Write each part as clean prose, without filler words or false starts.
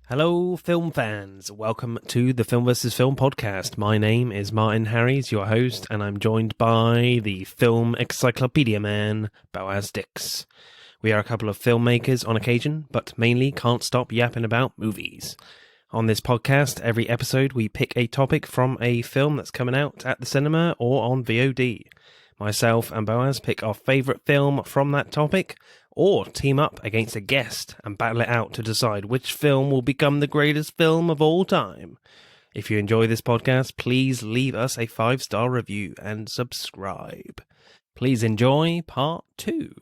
Hello, film fans. Welcome to the Film vs. Film podcast. My name is Martin Harries, your host, and I'm joined by the film encyclopedia man, Boaz Dix. We are a couple of filmmakers on occasion, but mainly can't stop yapping about movies. On this podcast, every episode we pick a topic from a film that's coming out at the cinema or on VOD. Myself and Boaz pick our favourite film from that topic, or team up against a guest and battle it out to decide which film will become the greatest film of all time. If you enjoy this podcast, please leave us a 5-star review and subscribe. Please enjoy part 2.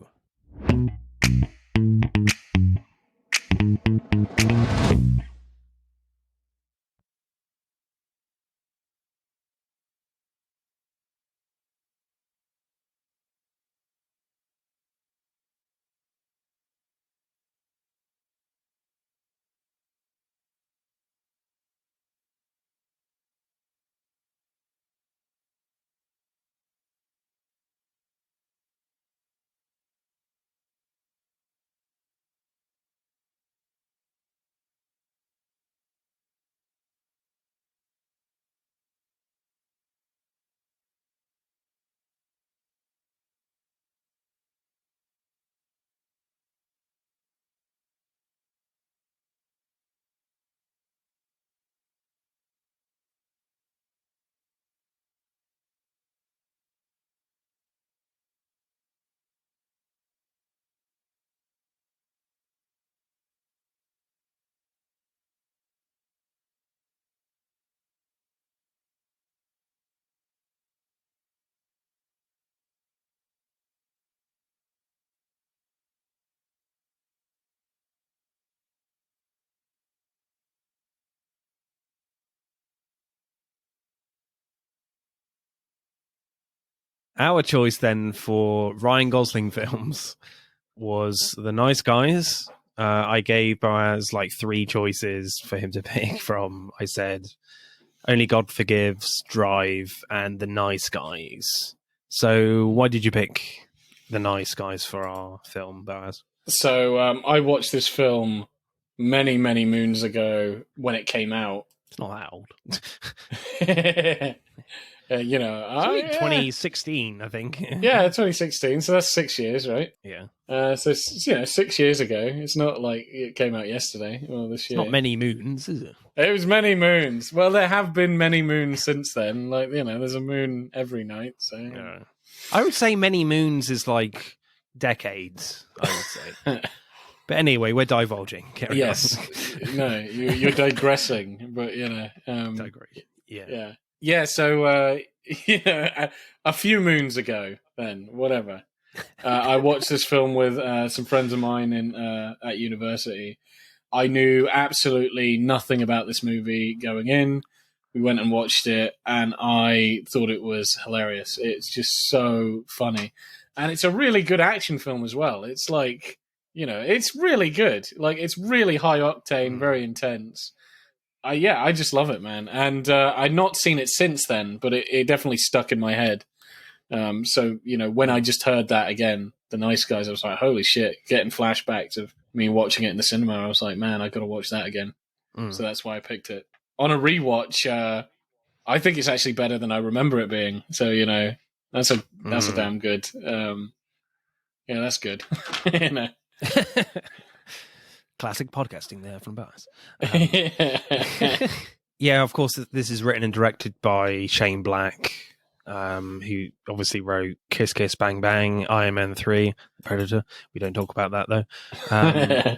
Our choice then for Ryan Gosling films was The Nice Guys. I gave Boaz like 3 choices for him to pick from. I said Only God Forgives, Drive, and The Nice Guys. So why did you pick The Nice Guys for our film, Boaz? So I watched this film many, many moons ago when it came out. It's not that old. You know, It's only 2016, I think. Yeah, 2016. So that's 6 years, right? Yeah. So 6 years ago. It's not like it came out yesterday. Well, this year. Not many moons, is it? It was many moons. Well, there have been many moons since then. Like, you know, there's a moon every night. So yeah. I would say many moons is like decades, I would say. But anyway, we're divulging. Yes. No, you're digressing, but, you know. Digress. Yeah. Yeah, so, a few moons ago, then, whatever, I watched this film with some friends of mine at university. I knew absolutely nothing about this movie going in. We went and watched it, and I thought it was hilarious. It's just so funny. And it's a really good action film as well. It's like, you know, it's really good. Like, it's really high octane, very intense. I just love it, man. And I'd not seen it since then, but it definitely stuck in my head. So, you know, when I just heard that again, The Nice Guys, I was like, holy shit, getting flashbacks of me watching it in the cinema. I was like, man, I got to watch that again. So that's why I picked it. On a rewatch, I think it's actually better than I remember it being. So, you know, that's a damn good. Yeah, that's good. You know. Classic podcasting there from Boaz. Yeah, of course, this is written and directed by Shane Black, who obviously wrote Kiss Kiss Bang Bang, Iron Man 3, Predator. We don't talk about that, though.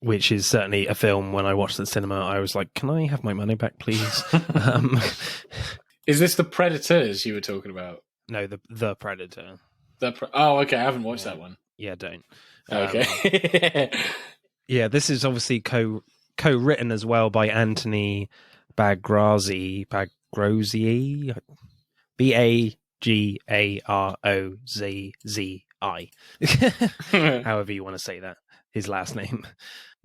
Which is certainly a film, when I watched it at the cinema, I was like, can I have my money back, please? Is this the Predators you were talking about? No, the Predator. Okay, I haven't watched that one. Yeah, don't. Okay. Yeah, this is obviously co-written as well by Anthony Bagrazi, Bagrozzi, however you want to say that, his last name.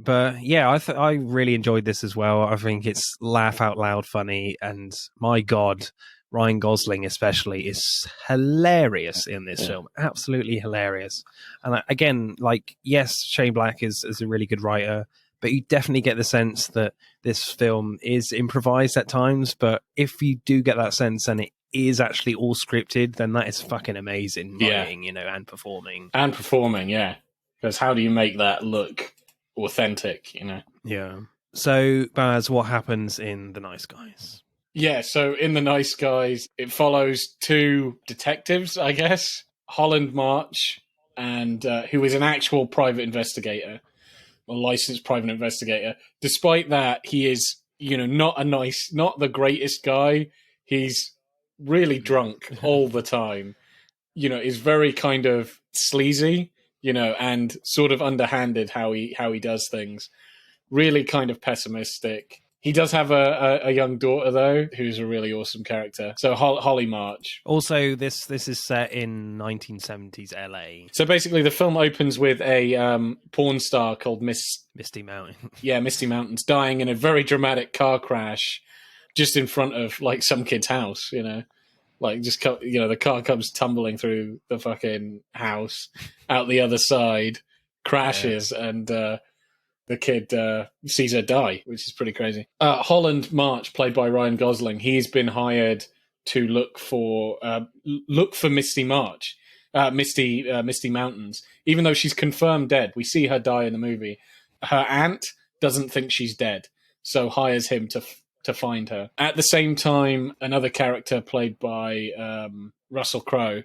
But yeah, I really enjoyed this as well. I think it's laugh out loud funny, and my God, Ryan Gosling especially is hilarious in this film. Absolutely hilarious. And again, like, yes, Shane Black is a really good writer, but you definitely get the sense that this film is improvised at times. But if you do get that sense and it is actually all scripted, then that is fucking amazing writing, you know, and performing. And performing, yeah. Because how do you make that look authentic, you know? Yeah. So, Baz, what happens in The Nice Guys? Yeah, so in The Nice Guys, it follows two detectives, I guess, Holland March, and who is an actual private investigator, a licensed private investigator. Despite that, he is, you know, not the greatest guy. He's really drunk all the time. You know, is very kind of sleazy, you know, and sort of underhanded how he does things. Really kind of pessimistic. He does have a young daughter though, who's a really awesome character. So Holly March. Also, this is set in 1970s LA. So basically, the film opens with a porn star called Misty Mountain. Yeah, Misty Mountains, dying in a very dramatic car crash, just in front of like some kid's house. You know, like just you know, the car comes tumbling through the fucking house, out the other side, crashes, and the kid sees her die, which is pretty crazy. Holland March, played by Ryan Gosling, he's been hired to look for Misty March, Misty Mountains. Even though she's confirmed dead, we see her die in the movie. Her aunt doesn't think she's dead, so hires him to find her. At the same time, another character played by Russell Crowe,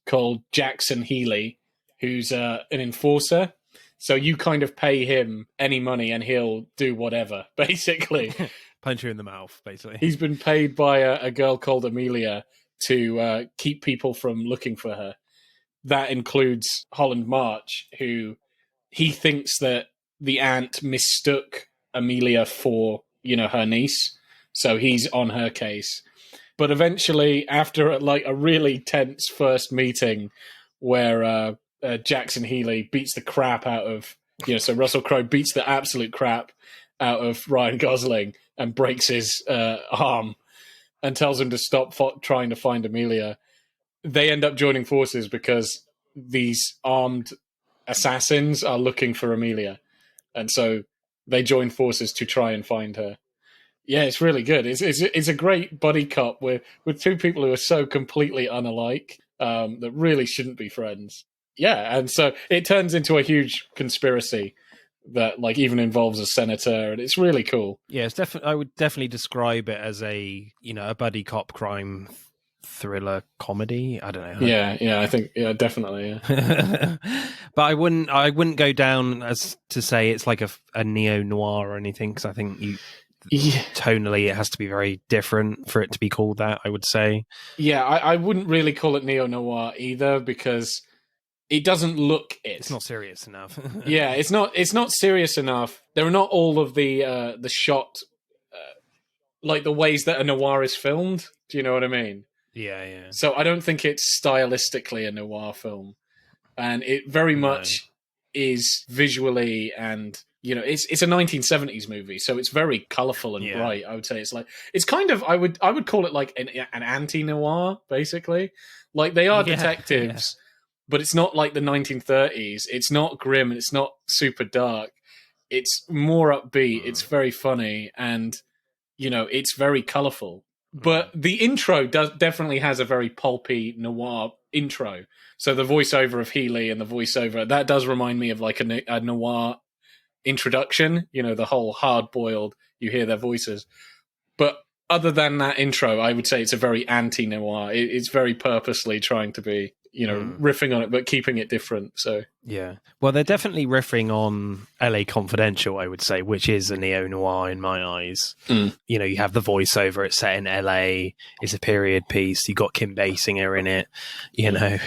called Jackson Healy, who's an enforcer. So you kind of pay him any money and he'll do whatever, basically. Punch you in the mouth, basically. He's been paid by a girl called Amelia to keep people from looking for her. That includes Holland March, who he thinks that the aunt mistook Amelia for, you know, her niece. So he's on her case. But eventually, after like a really tense first meeting where Jackson Healy beats the crap out of, you know, so Russell Crowe beats the absolute crap out of Ryan Gosling and breaks his arm and tells him to stop trying to find Amelia. They end up joining forces because these armed assassins are looking for Amelia. And so they join forces to try and find her. Yeah, it's really good. It's a great buddy cop with two people who are so completely unalike that really shouldn't be friends. Yeah, and so it turns into a huge conspiracy that like even involves a senator, and it's really cool. Yeah, it's definitely. I would definitely describe it as a buddy cop crime thriller comedy. I don't know. Yeah, I think definitely. Yeah. But I wouldn't go down as to say it's like a neo noir or anything, because I think tonally it has to be very different for it to be called that, I would say. Yeah, I wouldn't really call it neo noir either, because it doesn't look it. It's not serious enough. Yeah, it's not serious enough. There are not all of the shot, like the ways that a noir is filmed. Do you know what I mean? Yeah. So I don't think it's stylistically a noir film, and it very much is visually, and you know, it's a 1970s movie, so it's very colorful and bright. I would say it's kind of I would call it like an anti-noir, basically. Like they are detectives. Yeah. But it's not like the 1930s. It's not grim. It's not super dark. It's more upbeat. It's very funny. And, you know, it's very colorful. But the intro definitely has a very pulpy noir intro. So the voiceover of Healy and the voiceover, that does remind me of like a noir introduction. You know, the whole hard-boiled, you hear their voices. But other than that intro, I would say it's a very anti-noir. It's very purposely trying to be, you know, riffing on it, but keeping it different. So yeah, well, they're definitely riffing on LA Confidential, I would say, which is a neo-noir in my eyes. You know, you have the voiceover, it's set in LA, it's a period piece, you got Kim Basinger in it, you know,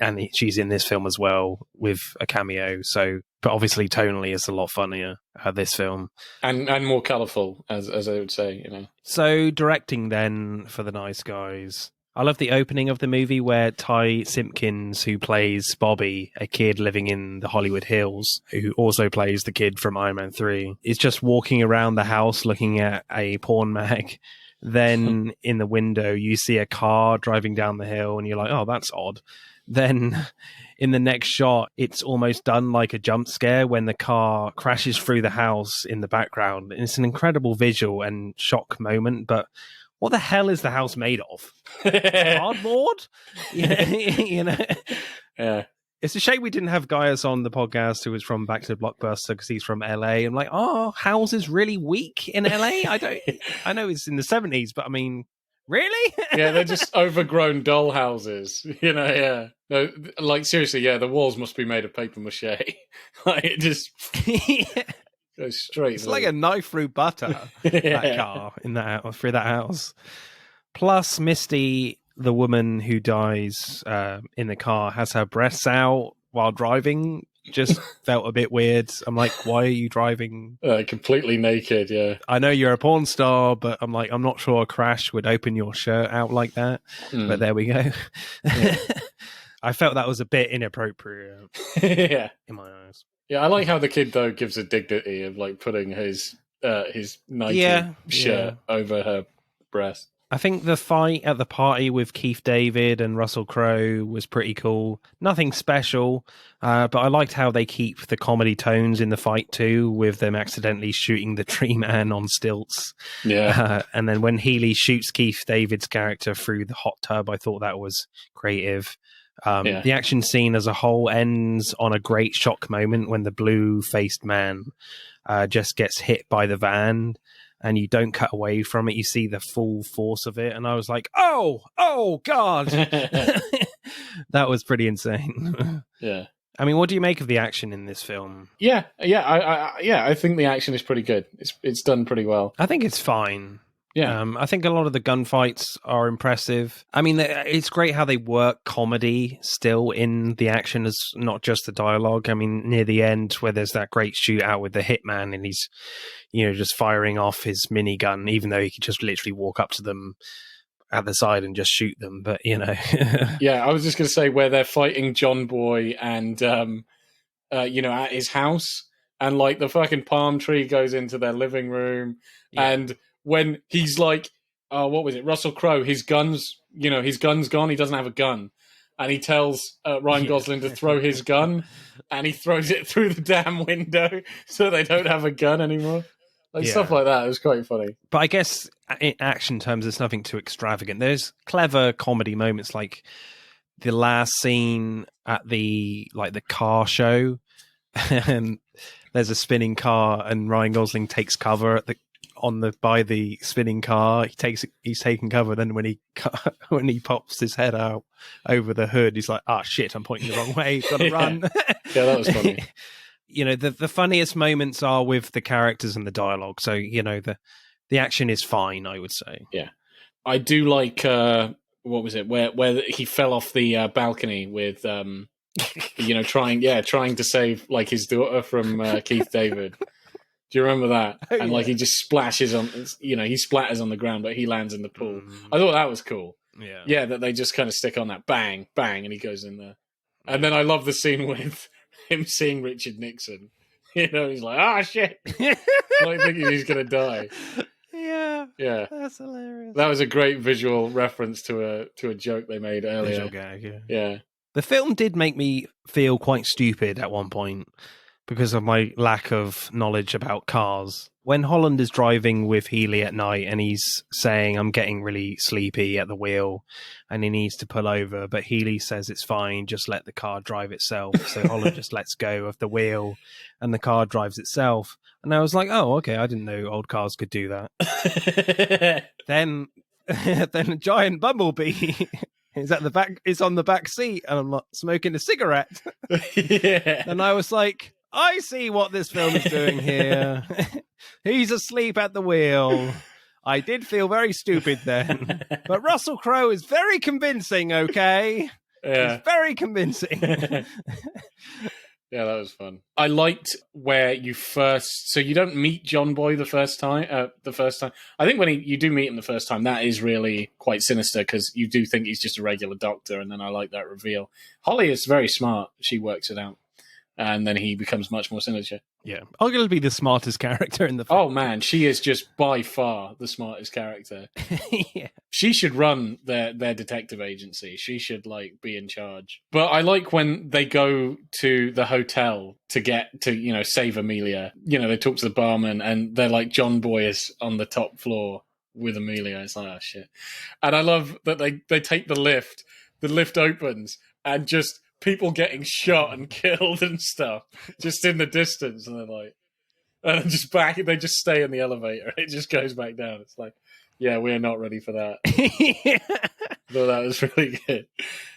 and she's in this film as well with a cameo. So, but obviously tonally it's a lot funnier, this film. And more colourful, as I would say, you know. So directing then for The Nice Guys. I love the opening of the movie where Ty Simpkins, who plays Bobby, a kid living in the Hollywood Hills, who also plays the kid from Iron Man 3, is just walking around the house looking at a porn mag. Then in the window, you see a car driving down the hill and you're like, oh, that's odd. then in the next shot, it's almost done like a jump scare when the car crashes through the house in the background. And it's an incredible visual and shock moment, but what the hell is the house made of? Cardboard? Yeah. It's a shame we didn't have Gaius on the podcast who was from Back to the Blockbuster because he's from LA. I'm like, oh, houses really weak in LA? I know it's in the 70s, but I mean, really? Yeah, they're just overgrown doll houses. Yeah. No, like, seriously, yeah, the walls must be made of paper mache. Like, it just goes straight It's through. like a knife through butter, that car through that house. Plus, Misty, the woman who dies in the car, has her breasts out while driving. Just felt a bit weird. I'm like, why are you driving? Completely naked, yeah. I know you're a porn star, but I'm like, I'm not sure a crash would open your shirt out like that. But there we go. Yeah. I felt that was a bit inappropriate yeah. in my eyes. Yeah, I like how the kid, though, gives a dignity of, like, putting his Nike shirt over her breast. I think the fight at the party with Keith David and Russell Crowe was pretty cool. Nothing special, but I liked how they keep the comedy tones in the fight too, with them accidentally shooting the tree man on stilts. Yeah. And then when Healy shoots Keith David's character through the hot tub, I thought that was creative. The action scene as a whole ends on a great shock moment when the blue-faced man just gets hit by the van. And you don't cut away from it. You see the full force of it. And I was like, oh, God. That was pretty insane. Yeah. I mean, what do you make of the action in this film? Yeah. I think the action is pretty good. It's done pretty well. I think it's fine. Yeah. I think a lot of the gunfights are impressive. I mean, it's great how they work comedy still in the action as not just the dialogue. I mean, near the end where there's that great shootout with the hitman and he's, just firing off his minigun, even though he could just literally walk up to them at the side and just shoot them. But, Yeah, I was just going to say where they're fighting John Boy and, at his house. And, like, the fucking palm tree goes into their living room. Yeah. And when he's like, what was it? Russell Crowe, his gun's gone. He doesn't have a gun. And he tells Ryan Gosling to throw his gun. And he throws it through the damn window so they don't have a gun anymore. Stuff like that. It was quite funny. But I guess in action terms, there's nothing too extravagant. There's clever comedy moments like the last scene at the car show. And there's a spinning car and Ryan Gosling takes cover by the spinning car. He's taking cover. Then when he pops his head out over the hood, he's like, shit, I'm pointing the wrong way. Gotta run. Yeah, that was funny. The funniest moments are with the characters and the dialogue. So, the action is fine, I would say. Yeah. I do like, what was it? Where he fell off the balcony with, trying to save like his daughter from Keith David. Do you remember that? Oh, and like he just splashes on, he splatters on the ground, but he lands in the pool. I thought that was cool. Yeah, that they just kind of stick on that bang, bang, and he goes in there. And then I love the scene with him seeing Richard Nixon. He's like, shit. Like thinking he's gonna die. Yeah, that's hilarious. That was a great visual reference to a joke they made earlier. Visual gag, yeah. The film did make me feel quite stupid at one point because of my lack of knowledge about cars. When Holland is driving with Healy at night and he's saying, I'm getting really sleepy at the wheel and he needs to pull over, but Healy says it's fine, just let the car drive itself. So Holland just lets go of the wheel and the car drives itself. And I was like, oh, okay, I didn't know old cars could do that. Then a giant bumblebee is at the back, is on the back seat and I'm like smoking a cigarette. Yeah. And I was like, I see what this film is doing here. He's asleep at the wheel. I did feel very stupid then. But Russell Crowe is very convincing, okay? Yeah. He's very convincing. Yeah, that was fun. I liked where you first... So you don't meet John Boy the first time. I think when you do meet him the first time, that is really quite sinister because you do think he's just a regular doctor, and then I like that reveal. Holly is very smart. She works it out. and then he becomes much more sinister. Yeah, arguably the smartest character in the film. Oh man, she is just by far the smartest character. Yeah. She should run their detective agency. She should like be in charge. But I like when they go to the hotel to get to, save Amelia. They talk to the barman and they're like, John Boy is on the top floor with Amelia. It's like, oh shit. And I love that they take the lift. The lift opens and just people getting shot and killed and stuff just in the distance, and they're like, and just back, they just stay in the elevator. It just goes back down. It's like, yeah, we're not ready for that. Yeah. But that was really good.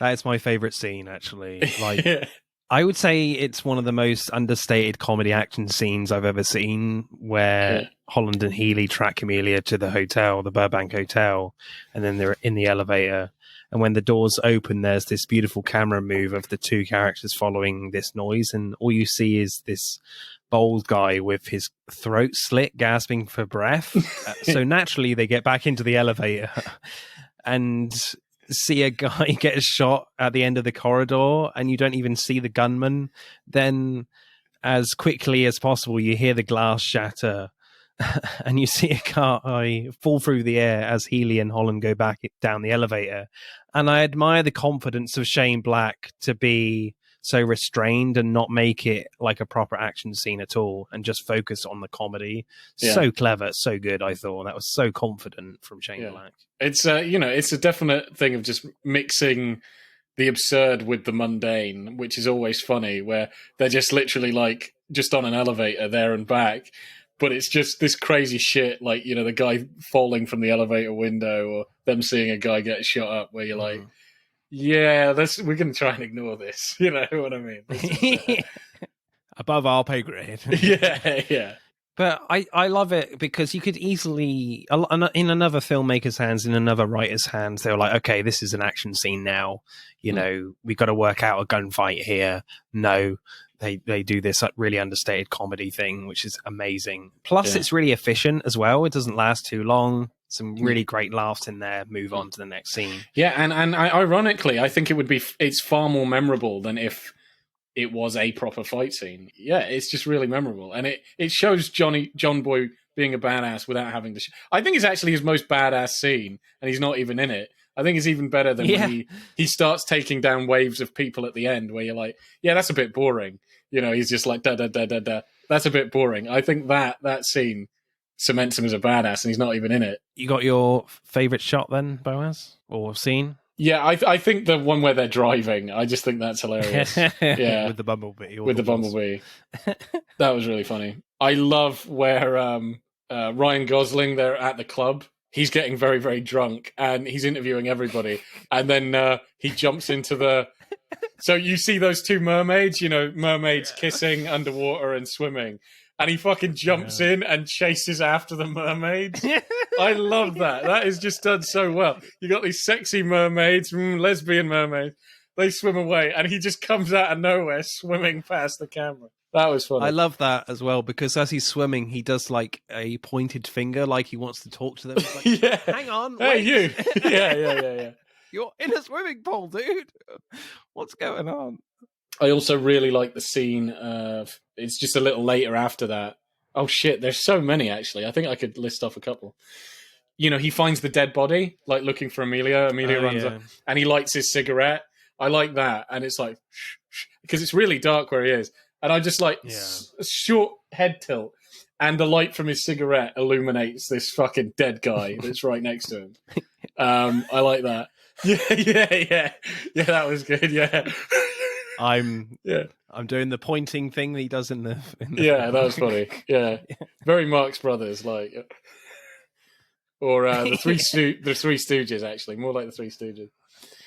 That is my favorite scene, actually. Like, Yeah. I would say it's one of the most understated comedy action scenes I've ever seen, where Holland and Healy track Amelia to the hotel, the Burbank Hotel, and then they're in the elevator. And when the doors open, there's this beautiful camera move of the two characters following this noise, and all you see is this bald guy with his throat slit, gasping for breath. So naturally, they get back into the elevator and see a guy get shot at the end of the corridor, and you don't even see the gunman. Then, as quickly as possible, you hear the glass shatter. And you see a guy fall through the air as Healy and Holland go back down the elevator. And I admire the confidence of Shane Black to be so restrained and not make it like a proper action scene at all and just focus on the comedy. Yeah. So clever, so good, I thought. That was so confident from Shane Black. It's it's a definite thing of just mixing the absurd with the mundane, which is always funny, where they're just literally like just on an elevator there and back. But it's just this crazy shit, like, the guy falling from the elevator window or them seeing a guy get shot up where you're like, yeah, we're going to try and ignore this. You know what I mean? Is, above our pay grade. Yeah. But I love it because you could easily, in another filmmaker's hands, in another writer's hands, they were like, okay, this is an action scene now. We've got to work out a gunfight here. No, they do this really understated comedy thing, which is amazing. Plus, it's really efficient as well. It doesn't last too long. Some really great laughs in there. Move on to the next scene. Yeah, and ironically, I think it's far more memorable than if it was a proper fight scene. Yeah, it's just really memorable. And it shows John Boy being a badass without having to... I think it's actually his most badass scene, and he's not even in it. I think it's even better than when he starts taking down waves of people at the end, where you're like, yeah, that's a bit boring. He's just like, da-da-da-da-da. That's a bit boring. I think that scene cements him as a badass, and he's not even in it. You got your favourite shot then, Boaz? Or scene? Yeah, I think the one where they're driving, I just think that's hilarious. Yeah, with the bumblebee. With the bumblebee. That was really funny. I love where Ryan Gosling, they're at the club. He's getting very, very drunk, and he's interviewing everybody. And then he jumps into the... So you see those two mermaids, mermaids kissing underwater and swimming. And he fucking jumps in and chases after the mermaids. I love that. That is just done so well. You got these sexy mermaids, lesbian mermaids. They swim away, and he just comes out of nowhere swimming past the camera. That was funny. I love that as well, because as he's swimming, he does like a pointed finger, like he wants to talk to them. Like, hang on, hey, wait. You. Yeah. You're in a swimming pool, dude. What's going on? I also really like the scene of... It's just a little later after that. Oh, shit, there's so many, actually. I think I could list off a couple. He finds the dead body, like, looking for Amelia. Amelia runs up, and he lights his cigarette. I like that. And it's like... Because it's really dark where he is. And I just like... A short head tilt. And the light from his cigarette illuminates this fucking dead guy that's right next to him. I like that. Yeah, that was good, yeah. I'm doing the pointing thing that he does in the yeah, that was funny. Yeah, very Marx Brothers, like, or the Three Stooges, actually, more like the Three Stooges.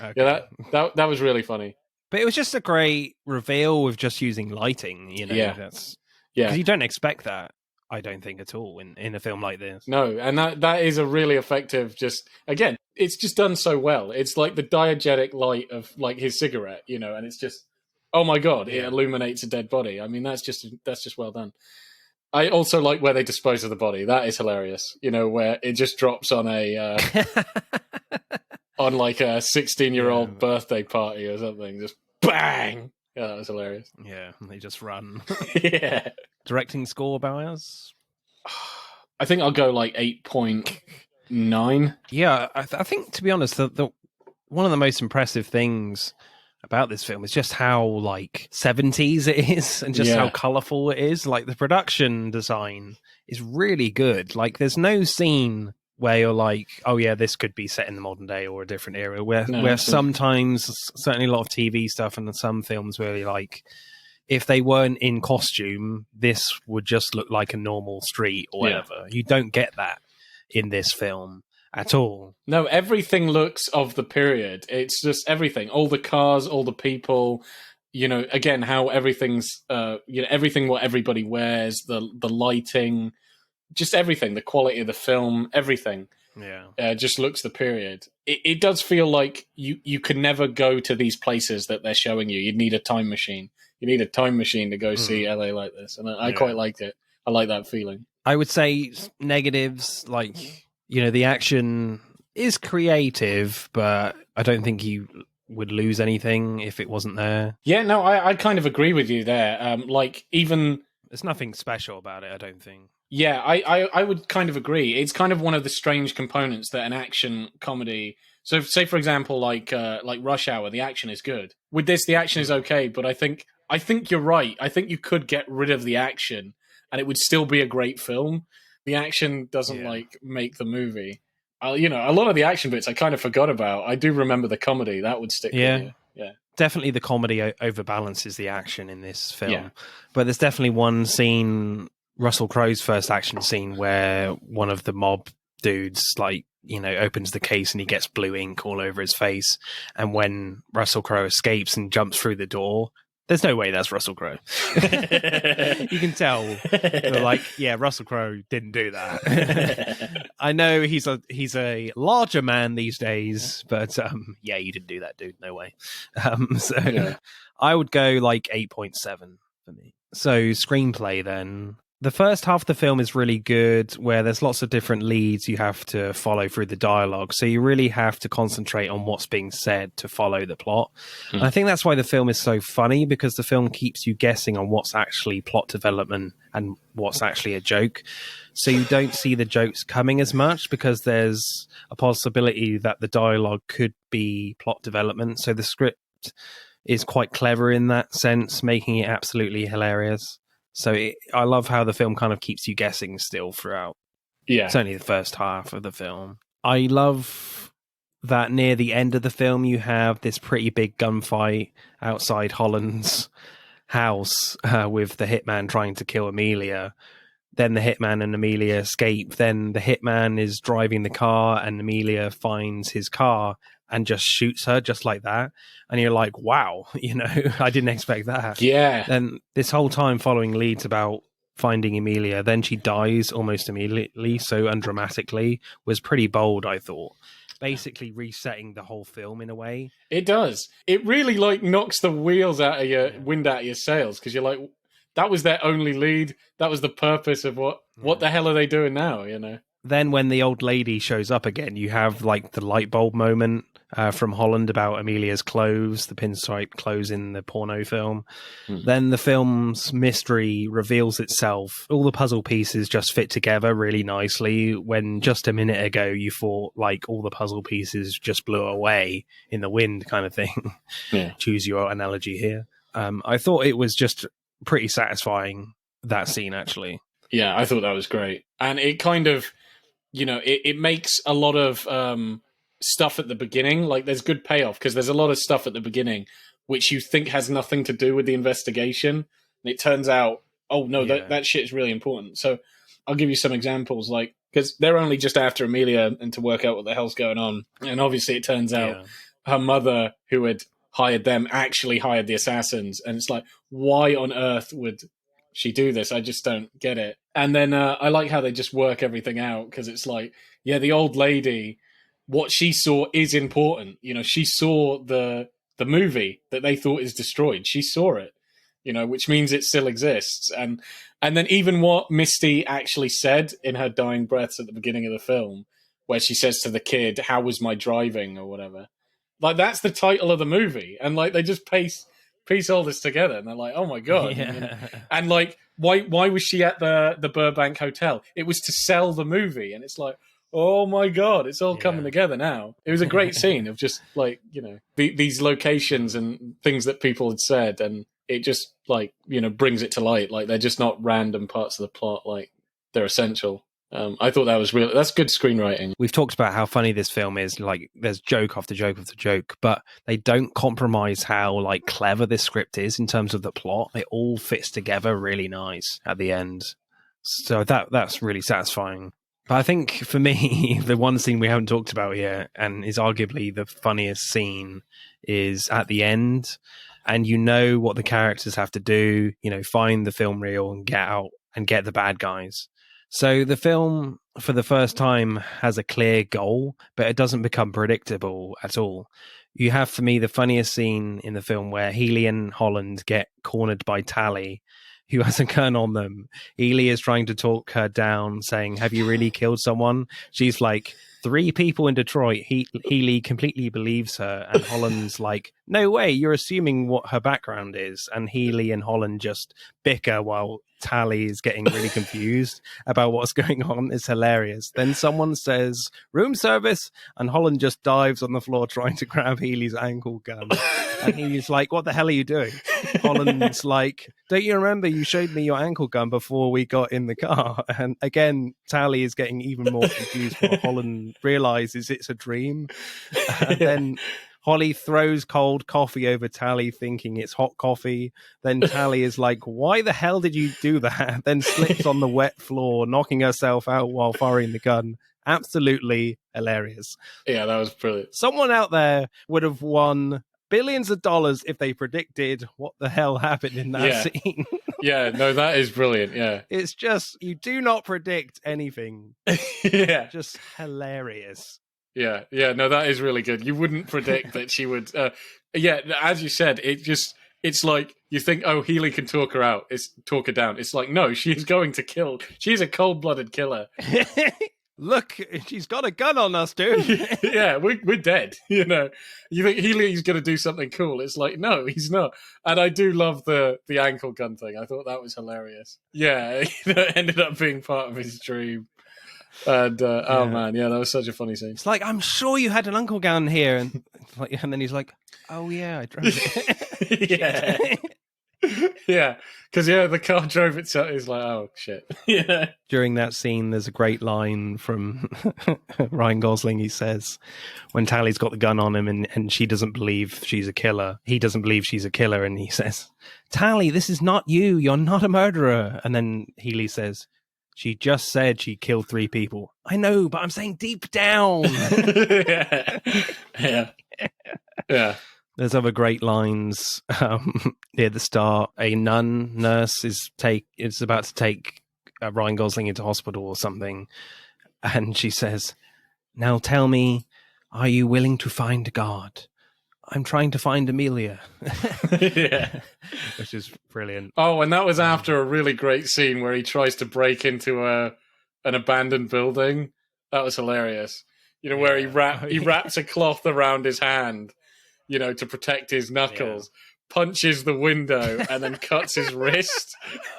Okay. Yeah, that was really funny. But it was just a great reveal with just using lighting. Because you don't expect that. I don't think at all in a film like this. No, and that is a really effective. Just again, it's just done so well. It's like the diegetic light of like his cigarette, and it's just. Oh my god! It illuminates a dead body. I mean, that's just well done. I also like where they dispose of the body. That is hilarious. Where it just drops on a on like a 16-year-old birthday party or something. Just bang. Yeah, that was hilarious. Yeah, they just run. Yeah. Directing score, Boaz? I think I'll go like 8.9. Yeah, I think, to be honest, the one of the most impressive things about this film is just how like 70s it is and just how Yeah. colorful it is. Like the production design is really good. Like there's no scene where you're like, oh yeah, this could be set in the modern day or a different era, No, where absolutely. sometimes, certainly a lot of TV stuff and some films where you're like, if they weren't in costume, this would just look like a normal street or Yeah. whatever. You don't get that in this film at all. No, everything looks of the period. It's just everything. All the cars, all the people, again, how everything's, everything what everybody wears, the lighting, just everything, the quality of the film, everything. Yeah. Just looks the period. It does feel like you could never go to these places that they're showing you. You'd need a time machine. You need a time machine to go see LA like this, and I quite liked it. I like that feeling. I would say negatives, like, the action is creative, but I don't think you would lose anything if it wasn't there. Yeah, no, I kind of agree with you there. Like even there's nothing special about it, I don't think. Yeah, I would kind of agree. It's kind of one of the strange components that an action comedy. So, say for example, like Rush Hour, the action is good. With this, the action is okay, but I think you're right. I think you could get rid of the action, and it would still be a great film. The action doesn't make the movie. A lot of the action bits I kind of forgot about. I do remember the comedy that would stick with you. Yeah. Definitely the comedy overbalances the action in this film. Yeah. But there's definitely one scene, Russell Crowe's first action scene, where one of the mob dudes, opens the case and he gets blue ink all over his face. And when Russell Crowe escapes and jumps through the door, there's no way that's Russell Crowe. You can tell. They're like, yeah, Russell Crowe didn't do that. I know he's a larger man these days, but yeah, you didn't do that, dude. No way. I would go like 8.7 for me. So screenplay then. The first half of the film is really good, where there's lots of different leads you have to follow through the dialogue. So you really have to concentrate on what's being said to follow the plot. And I think that's why the film is so funny, because the film keeps you guessing on what's actually plot development and what's actually a joke. So you don't see the jokes coming as much, because there's a possibility that the dialogue could be plot development. So the script is quite clever in that sense, making it absolutely hilarious. So I love how the film kind of keeps you guessing still throughout. Yeah. Certainly the first half of the film. I love that near the end of the film, you have this pretty big gunfight outside Holland's house with the hitman trying to kill Amelia. Then the hitman and Amelia escape. Then the hitman is driving the car and Amelia finds his car and just shoots her just like that. And you're like, wow, I didn't expect that. Yeah. Then this whole time following leads about finding Amelia, then she dies almost immediately, so undramatically, was pretty bold, I thought. Basically resetting the whole film in a way. It does. It really knocks the wheels out of your wind out of your sails, because you're like, that was their only lead. That was the purpose of what the hell are they doing now, Then when the old lady shows up again, you have like the light bulb moment from Holland about Amelia's clothes, the pinstripe clothes in the porno film. Then the film's mystery reveals itself. All the puzzle pieces just fit together really nicely, when just a minute ago you thought like all the puzzle pieces just blew away in the wind kind of thing. Yeah. Choose your analogy here. I thought it was just pretty satisfying, that scene, actually. Yeah, I thought that was great. And it kind of, it makes a lot of stuff at the beginning. Like, there's good payoff, because there's a lot of stuff at the beginning which you think has nothing to do with the investigation. And it turns out, oh, no, that shit is really important. So I'll give you some examples, like, because they're only just after Amelia and to work out what the hell's going on. And obviously it turns out her mother, who had hired them, actually hired the assassins. And it's like, why on earth would she do this? I just don't get it. And then I like how they just work everything out, because it's like, yeah, the old lady, what she saw is important. She saw the movie that they thought is destroyed. She saw it, which means it still exists. And then even what Misty actually said in her dying breaths at the beginning of the film, where she says to the kid, "How was my driving?" or whatever. Like, that's the title of the movie. And like, they just piece all this together, and they're like, "Oh my god!" Yeah. And like, why was she at the Burbank Hotel? It was to sell the movie, and it's like, oh my god, it's all coming together now. It was a great scene of just like these locations and things that people had said, and it just like brings it to light. Like they're just not random parts of the plot. Like they're essential. I thought that was real. That's good screenwriting. We've talked about how funny this film is. Like, there's joke after joke after joke, but they don't compromise how like clever this script is in terms of the plot. It all fits together really nice at the end. So that's really satisfying. But I think for me, the one scene we haven't talked about yet, and is arguably the funniest scene, is at the end. And you know what the characters have to do, find the film reel and get out and get the bad guys. So the film, for the first time, has a clear goal, but it doesn't become predictable at all. You have, for me, the funniest scene in the film where Healy and Holland get cornered by Tally, who has a gun on them. Healy is trying to talk her down, saying, "Have you really killed someone?" She's like, 3 people in Detroit. Healy completely believes her, and Holland's like, "No way, you're assuming what her background is." And Healy and Holland just bicker while Tally is getting really confused about what's going on. It's hilarious. Then someone says, "Room service," and Holland just dives on the floor trying to grab Healy's ankle gun. And he's like, "What the hell are you doing?" Holland's like, "Don't you remember you showed me your ankle gun before we got in the car?" And again, Tally is getting even more confused while Holland realizes it's a dream. And then Holly throws cold coffee over Tally, thinking it's hot coffee. Then Tally is like, "Why the hell did you do that?" Then slips on the wet floor, knocking herself out while firing the gun. Absolutely hilarious. Yeah, that was brilliant. Someone out there would have won billions of dollars if they predicted what the hell happened in that scene. Yeah, no, that is brilliant. Yeah. It's just, you do not predict anything. Yeah. Just hilarious. Yeah, no, that is really good. You wouldn't predict that she would. As you said, it's like you think, oh, Healy can talk her out, talk her down. It's like, no, she's going to kill. She's a cold-blooded killer. Look, she's got a gun on us, dude. Yeah, we're dead. You think Healy's going to do something cool? It's like, no, he's not. And I do love the ankle gun thing. I thought that was hilarious. Yeah, it ended up being part of his dream. And oh man, yeah, that was such a funny scene. It's like, "I'm sure you had an uncle gun here," and then he's like, "Oh yeah, I drove it." Yeah, because the car drove itself. It's like, oh shit. Yeah. During that scene, there's a great line from Ryan Gosling. He says, when Tally's got the gun on him and she doesn't believe she's a killer, he doesn't believe she's a killer, and he says, "Tally, this is not you. You're not a murderer." And then Healy says, "She just said she killed 3 people." "I know, but I'm saying deep down." Yeah. There's other great lines near the start. A nurse is about to take Ryan Gosling into hospital or something, and she says, "Now tell me, are you willing to find God? I'm trying to find Amelia." Yeah. Which is brilliant. Oh, and that was after a really great scene where he tries to break into an abandoned building. That was hilarious. Where he wraps a cloth around his hand, to protect his knuckles, punches the window, and then cuts his wrist.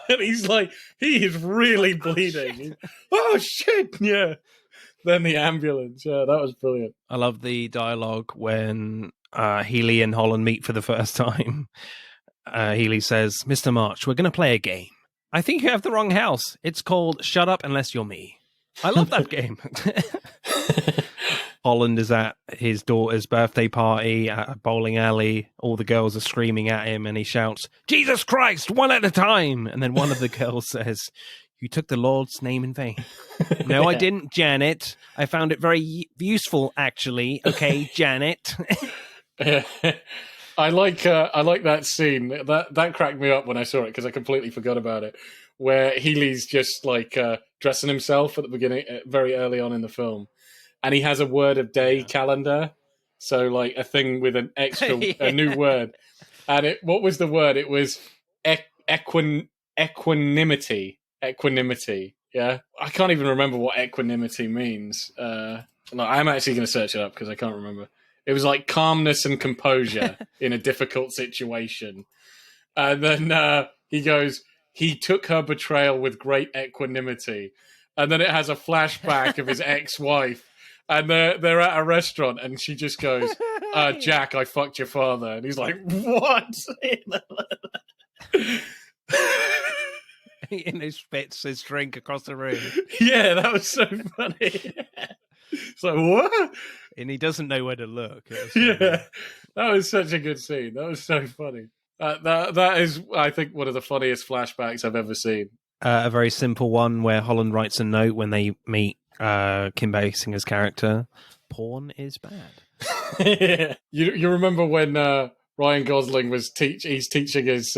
And he's like, he is really bleeding. Oh, shit. Yeah. Then the ambulance. Yeah, that was brilliant. I love the dialogue when Healy and Holland meet for the first time. Healy says, "Mr. March, we're going to play a game. I think you have the wrong house. It's called Shut Up Unless You're Me." I love that game. Holland is at his daughter's birthday party at a bowling alley. All the girls are screaming at him, and he shouts, "Jesus Christ, one at a time!" And then one of the girls says, "You took the Lord's name in vain." "No, I didn't, Janet. I found it very useful, actually. Okay, Janet." I like that scene. That cracked me up when I saw it because I completely forgot about it. Where Healy's just like dressing himself at the beginning, very early on in the film, and he has a word of day calendar, so like a thing with an extra a new word. And what was the word? It was equanimity. Equanimity. Yeah, I can't even remember what equanimity means. I'm actually going to search it up because I can't remember. It was like calmness and composure in a difficult situation. And then he goes, he took her betrayal with great equanimity. And then it has a flashback of his ex-wife. And they're at a restaurant, and she just goes, Jack, I fucked your father. And he's like, what? He spits his drink across the room. Yeah, that was so funny. It's like, what? And he doesn't know where to look. Yeah, that was such a good scene. That was so funny. That is, I think, one of the funniest flashbacks I've ever seen. A very simple one where Holland writes a note when they meet Kim Basinger's character. Porn is bad. Yeah. You remember when Ryan Gosling was he's teaching his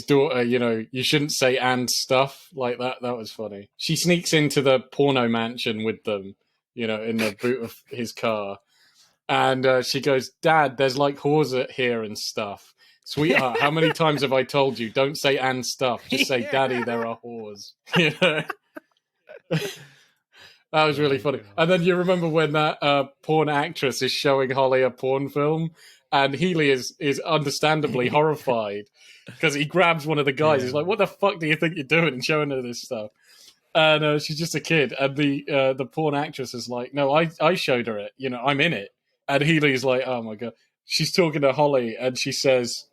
daughter, you shouldn't say and stuff like that. That was funny. She sneaks into the porno mansion with them, in the boot of his car. And she goes, Dad, there's like whores here and stuff. Sweetheart, how many times have I told you, don't say and stuff. Just say, Daddy, there are whores. That was really funny. And then you remember when that porn actress is showing Holly a porn film, and Healy is understandably horrified because he grabs one of the guys. He's like, what the fuck do you think you're doing, and showing her this stuff? And she's just a kid. And the porn actress is like, no, I showed her it. I'm in it. And Healy's like, oh my God. She's talking to Holly, and she says,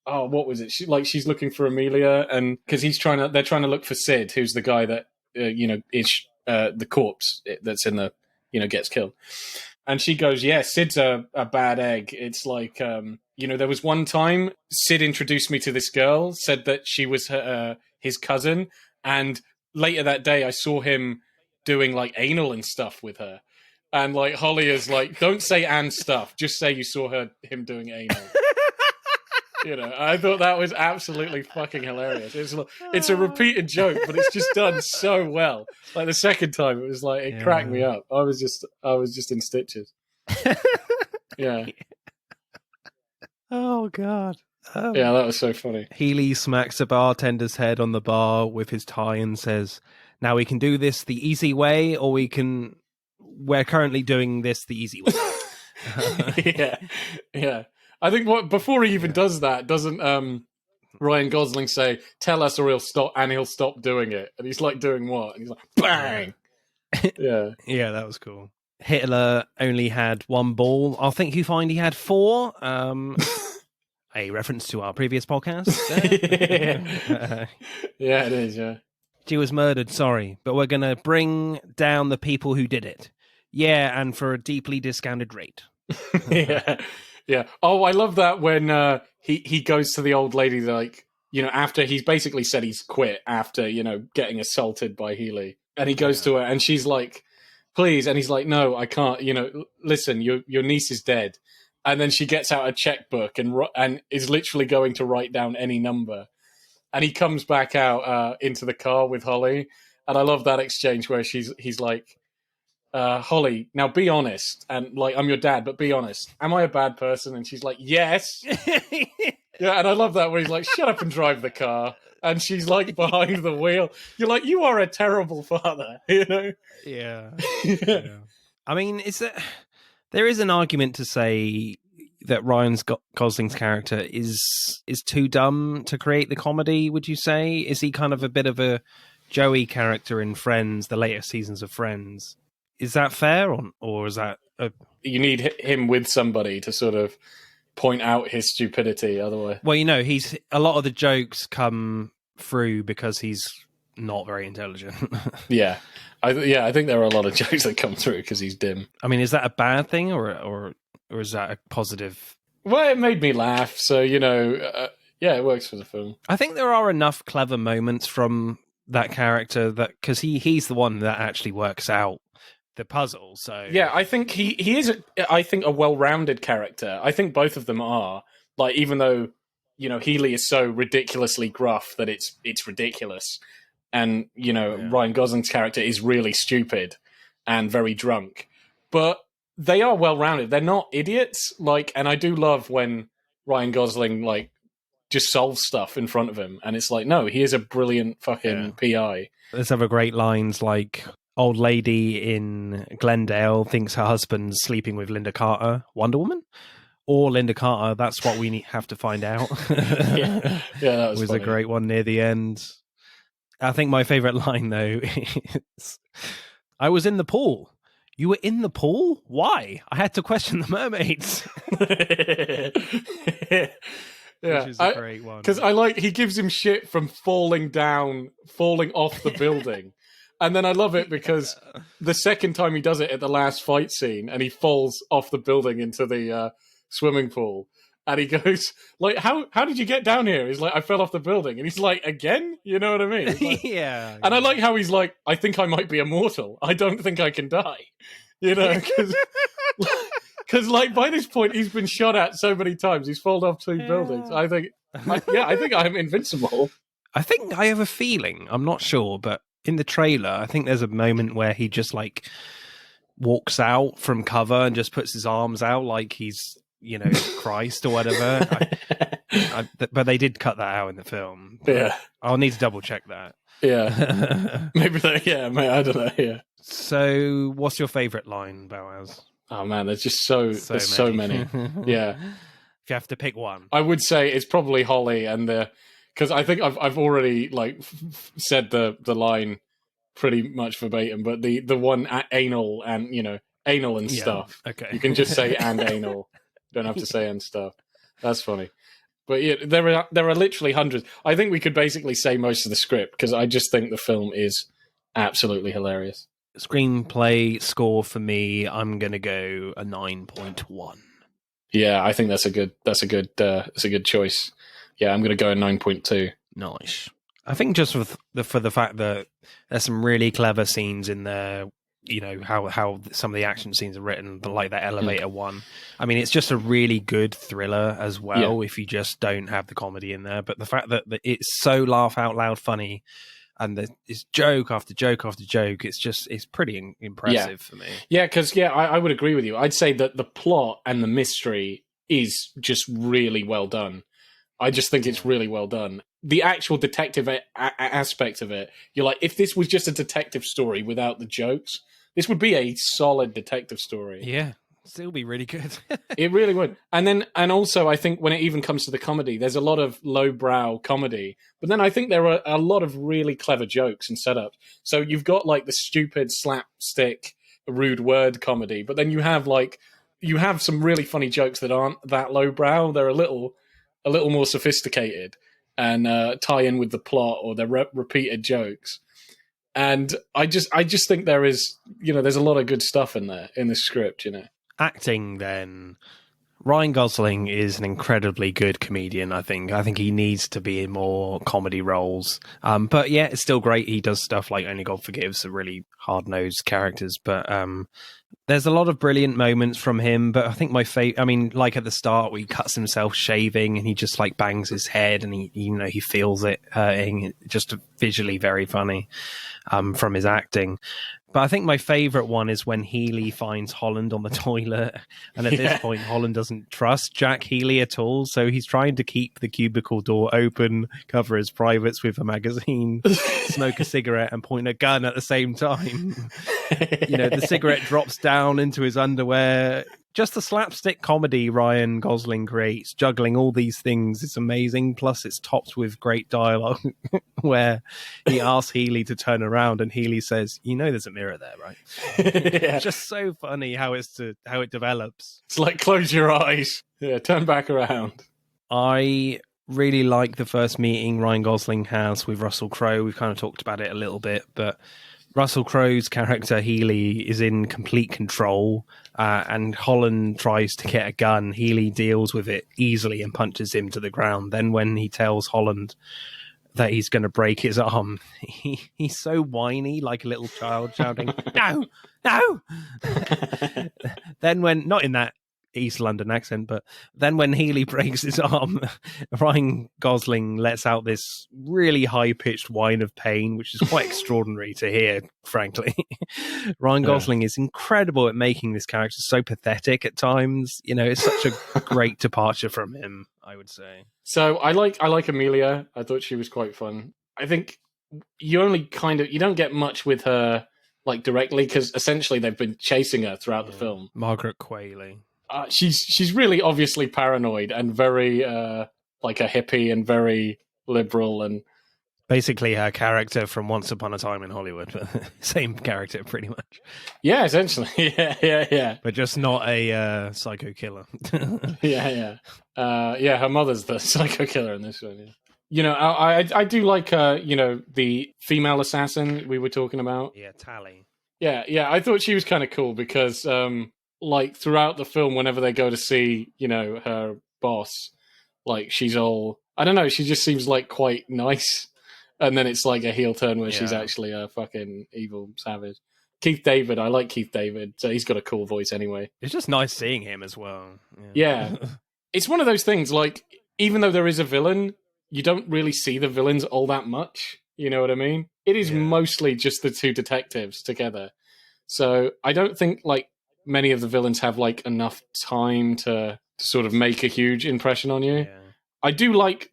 oh, what was it? She's looking for Amelia, and because they're trying to look for Sid, who's the guy that is the corpse that's in the gets killed. And she goes, yeah, Sid's a bad egg. It's like there was one time Sid introduced me to this girl, said that she was his cousin, and later that day I saw him doing like anal and stuff with her. And like Holly is like, don't say and stuff, just say you saw him doing anal. I thought that was absolutely fucking hilarious. It's a repeated joke, but it's just done so well. Like the second time, it was like it cracked me up. I was just in stitches. Yeah. Oh God. Yeah, that was so funny. Healy smacks a bartender's head on the bar with his tie and says, "Now we can do this the easy way, or we're currently doing this the easy way." Yeah. I think before he even does that, doesn't Ryan Gosling say, "Tell us or he'll stop doing it," and he's like, "Doing what?" And he's like, "Bang!" Yeah, yeah, that was cool. Hitler only had one ball. I think you find he had four. A reference to our previous podcast. Yeah, it is. Yeah, she was murdered. Sorry, but we're gonna bring down the people who did it. Yeah, and for a deeply discounted rate. Yeah. Oh, I love that when he goes to the old lady, like, after he's basically said he's quit after, getting assaulted by Healy. And he goes to her and she's like, please. And he's like, no, I can't, listen, your niece is dead. And then she gets out a checkbook and is literally going to write down any number. And he comes back out into the car with Holly. And I love that exchange where he's like, Holly, now be honest, and like, I'm your dad, but be honest. Am I a bad person? And she's like, yes. Yeah, and I love that where he's like, shut up and drive the car. And she's like behind the wheel. You're like, you are a terrible father, Yeah. I mean, there is an argument to say that Ryan Gosling's character is too dumb to create the comedy, would you say? Is he kind of a bit of a Joey character in Friends, the later seasons of Friends? Is that fair, or is that... You need him with somebody to sort of point out his stupidity, otherwise... Well, he's a lot of the jokes come through because he's not very intelligent. Yeah. I think there are a lot of jokes that come through because he's dim. I mean, is that a bad thing, or is that a positive? Well, it made me laugh, so, yeah, it works for the film. I think there are enough clever moments from that character that... Because he's the one that actually works out the puzzle. So yeah, I think he is a well-rounded character. I think both of them are. Like, even though Healy is so ridiculously gruff that it's ridiculous, and Ryan Gosling's character is really stupid and very drunk, but they are well-rounded. They're not idiots. Like, and I do love when Ryan Gosling like just solves stuff in front of him, and it's like, no, he is a brilliant fucking PI. There's other great lines like, old lady in Glendale thinks her husband's sleeping with Linda Carter, Wonder Woman, or Linda Carter. That's what we have to find out. Yeah, that was a funny. great one near the end. I think my favorite line though is, "I was in the pool. You were in the pool? Why? I had to question the mermaids." Yeah, which is a great one. Because he gives him shit from falling off the building. And then I love it because the second time he does it at the last fight scene and he falls off the building into the swimming pool. And he goes, like, how did you get down here? He's like, I fell off the building. And he's like, again? You know what I mean? Like, yeah. And I like how he's like, I think I might be immortal. I don't think I can die. You know, because like by this point he's been shot at so many times. He's fallen off 2 buildings. I think I'm invincible. I think I have a feeling, I'm not sure, but in the trailer, I think there's a moment where he just like walks out from cover and just puts his arms out like he's, Christ or whatever. But they did cut that out in the film. Yeah. I'll need to double check that. Yeah. Maybe mate, I don't know. Yeah. So what's your favorite line, Boaz? Oh man, there's just so many. Yeah. If you have to pick one, I would say it's probably Holly and because I think I've already like said the line pretty much verbatim, but the one anal and anal and stuff. Okay, you can just say and anal, don't have to say and stuff. That's funny. But yeah, there are literally hundreds. I think we could basically say most of the script because I just think the film is absolutely hilarious. Screenplay score for me, I'm gonna go a 9.1. Yeah, I think that's a good choice. Yeah, I'm gonna go a 9.2. Nice. I think just for the fact that there's some really clever scenes in there. How some of the action scenes are written, like that elevator one. I mean, it's just a really good thriller as well. If you just don't have the comedy in there, but the fact that it's so laugh out loud funny, and it's joke after joke after joke, it's pretty impressive for me. Yeah, because I would agree with you. I'd say that the plot and the mystery is just really well done. I just think it's really well done. The actual detective aspect of it, you're like, if this was just a detective story without the jokes, this would be a solid detective story. Yeah, still be really good. It really would. And also, I think when it even comes to the comedy, there's a lot of lowbrow comedy, but then I think there are a lot of really clever jokes and setups. So you've got like the stupid slapstick, rude word comedy, but then you have some really funny jokes that aren't that lowbrow. They're a little more sophisticated and tie in with the plot or their repeated jokes. And I just think there is, there's a lot of good stuff in there in the script, Acting then. Ryan Gosling is an incredibly good comedian, I think. I think he needs to be in more comedy roles. But yeah, it's still great. He does stuff like Only God Forgives, the really hard-nosed characters. But there's a lot of brilliant moments from him. But I think my favorite, like at the start where he cuts himself shaving and he just like bangs his head and he feels it hurting. Just visually very funny from his acting. But I think my favourite one is when Healy finds Holland on the toilet. And at this point, Holland doesn't trust Jack Healy at all. So he's trying to keep the cubicle door open, cover his privates with a magazine, smoke a cigarette and point a gun at the same time. The cigarette drops down into his underwear. Just the slapstick comedy Ryan Gosling creates, juggling all these things, is amazing. Plus, it's topped with great dialogue where he asks Healy to turn around, and Healy says, "There's a mirror there, right?" It's just so funny how it develops. It's like close your eyes, turn back around. I really like the first meeting Ryan Gosling has with Russell Crowe. We've kind of talked about it a little bit, but Russell Crowe's character Healy is in complete control, and Holland tries to get a gun. Healy deals with it easily and punches him to the ground. Then when he tells Holland that he's going to break his arm, he's so whiny, like a little child shouting, "No, no!" Then when, not in that East London accent, but then when Healy breaks his arm, Ryan Gosling lets out this really high-pitched whine of pain, which is quite extraordinary to hear, frankly. Ryan Gosling is incredible at making this character so pathetic at times. It's such a great departure from him, I would say. So I like Amelia. I thought she was quite fun. I think you don't get much with her like directly because essentially they've been chasing her throughout the film. Margaret Qualley. She's really obviously paranoid and very like a hippie and very liberal and Basically, her character from Once Upon a Time in Hollywood, but same character pretty much. yeah, essentially, yeah. But just not a psycho killer. Yeah. Her mother's the psycho killer in this one. Yeah. You know, I do like the female assassin we were talking about. Yeah, Tally. Yeah. I thought she was kind of cool because like throughout the film, whenever they go to see her boss, like she's all I don't know, she just seems like quite nice. And then it's like a heel turn where she's actually a fucking evil savage. Keith David, I like Keith David. So he's got a cool voice anyway. It's just nice seeing him as well. Yeah. It's one of those things, like, even though there is a villain, you don't really see the villains all that much. You know what I mean? It is mostly just the two detectives together. So I don't think, like, many of the villains have, like, enough time to sort of make a huge impression on you. Yeah. I do like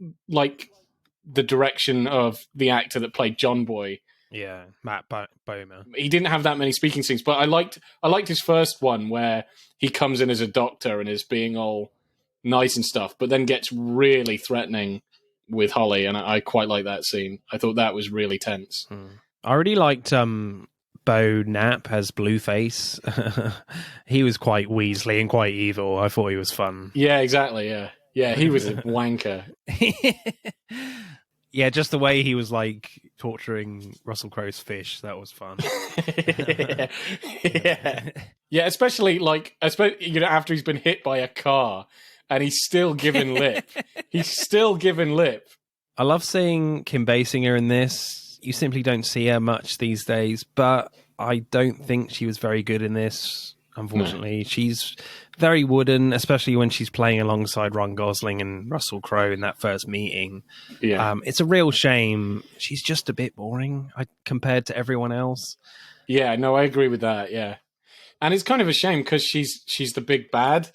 the direction of the actor that played John Boy. Yeah, Matt Bomer. He didn't have that many speaking scenes, but I liked his first one where he comes in as a doctor and is being all nice and stuff, but then gets really threatening with Holly, and I quite like that scene. I thought that was really tense. I really liked Bo Knapp as Blueface. He was quite Weasley and quite evil. I thought he was fun. Yeah, exactly. Yeah, he was a wanker. Yeah, just the way he was like torturing Russell Crowe's fish, that was fun. Yeah, especially after he's been hit by a car and he's still giving lip. I love seeing Kim Basinger in this. You simply don't see her much these days, but I don't think she was very good in this, unfortunately. No. She's very wooden, especially when she's playing alongside Ryan Gosling and Russell Crowe in that first meeting. Yeah. It's a real shame. She's just a bit boring compared to everyone else. Yeah, no, I agree with that, yeah. And it's kind of a shame because she's the big bad,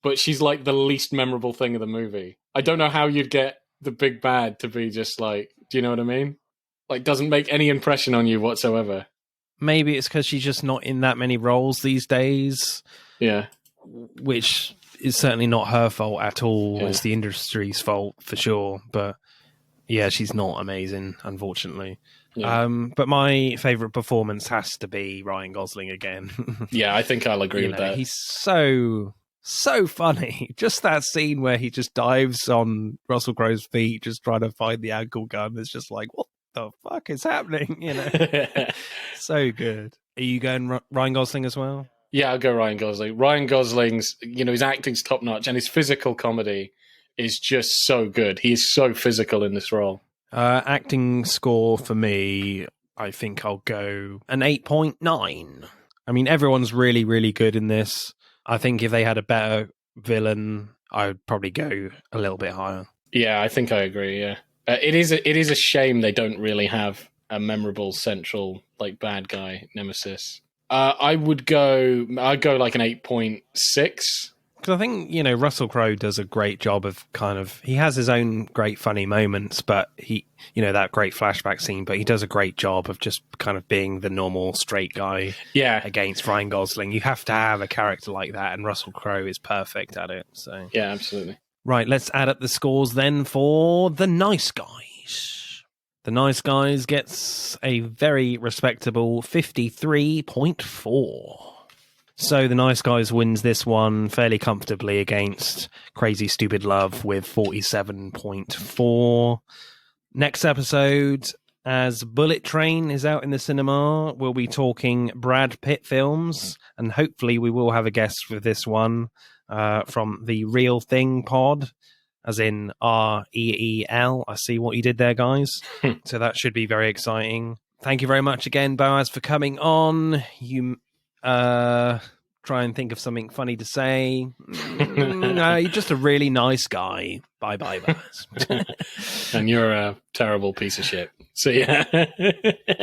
but she's like the least memorable thing of the movie. I don't know how you'd get the big bad to be just like, do you know what I mean? Like, doesn't make any impression on you whatsoever. Maybe it's because she's just not in that many roles these days. Yeah. Which is certainly not her fault at all. Yeah. It's the industry's fault for sure. But yeah, she's not amazing, unfortunately. Yeah. But my favourite performance has to be Ryan Gosling again. Yeah, I think I'll agree with that. He's so funny. Just that scene where he just dives on Russell Crowe's feet, just trying to find the ankle gun. It's just like, what the fuck is happening? So good. Are you going Ryan Gosling as well? Yeah, I'll go Ryan Gosling. Ryan Gosling's, his acting's top notch, and his physical comedy is just so good. He is so physical in this role. Acting score for me, I think I'll go an 8.9. I mean, everyone's really, really good in this. I think if they had a better villain, I would probably go a little bit higher. Yeah, I think I agree, yeah. It is a shame they don't really have a memorable central bad guy nemesis. I'd go like an 8.6. Because I think, Russell Crowe does a great job of he has his own great funny moments, but he, that great flashback scene, but he does a great job of just kind of being the normal straight guy against Ryan Gosling. You have to have a character like that, and Russell Crowe is perfect at it. So yeah, absolutely. Right, let's add up the scores then for The Nice Guys. The Nice Guys gets a very respectable 53.4. So The Nice Guys wins this one fairly comfortably against Crazy Stupid Love with 47.4. Next episode, as Bullet Train is out in the cinema, we'll be talking Brad Pitt films, and hopefully we will have a guest for this one from the Real Thing pod, as in REEL. I see what you did there, guys. So that should be very exciting. Thank you very much again, Boaz, for coming on. You try and think of something funny to say. No, you're just a really nice guy. Bye-bye, Boaz. And you're a terrible piece of shit. So yeah.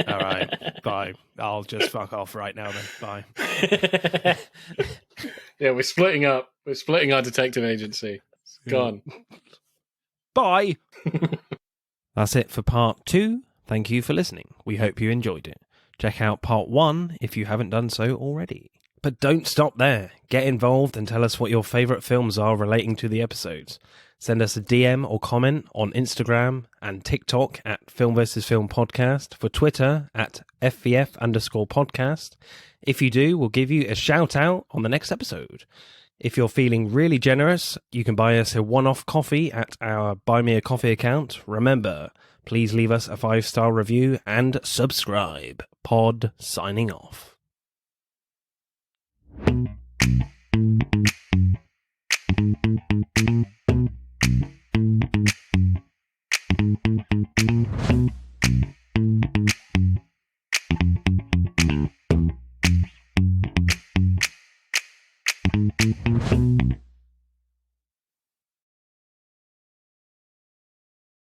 All right, bye. I'll just fuck off right now then. Bye. Yeah, we're splitting up. We're splitting our detective agency. Gone. Bye. That's it for part 2. Thank you for listening. We hope you enjoyed it. Check out part 1 if you haven't done so already. But don't stop there. Get involved and tell us what your favourite films are relating to the episodes. Send us a DM or comment on Instagram and TikTok at Film vs. Film Podcast, for Twitter at FVF_podcast. If you do, we'll give you a shout out on the next episode. If you're feeling really generous, you can buy us a one-off coffee at our Buy Me a Coffee account. Remember, please leave us a 5-star review and subscribe. Pod signing off.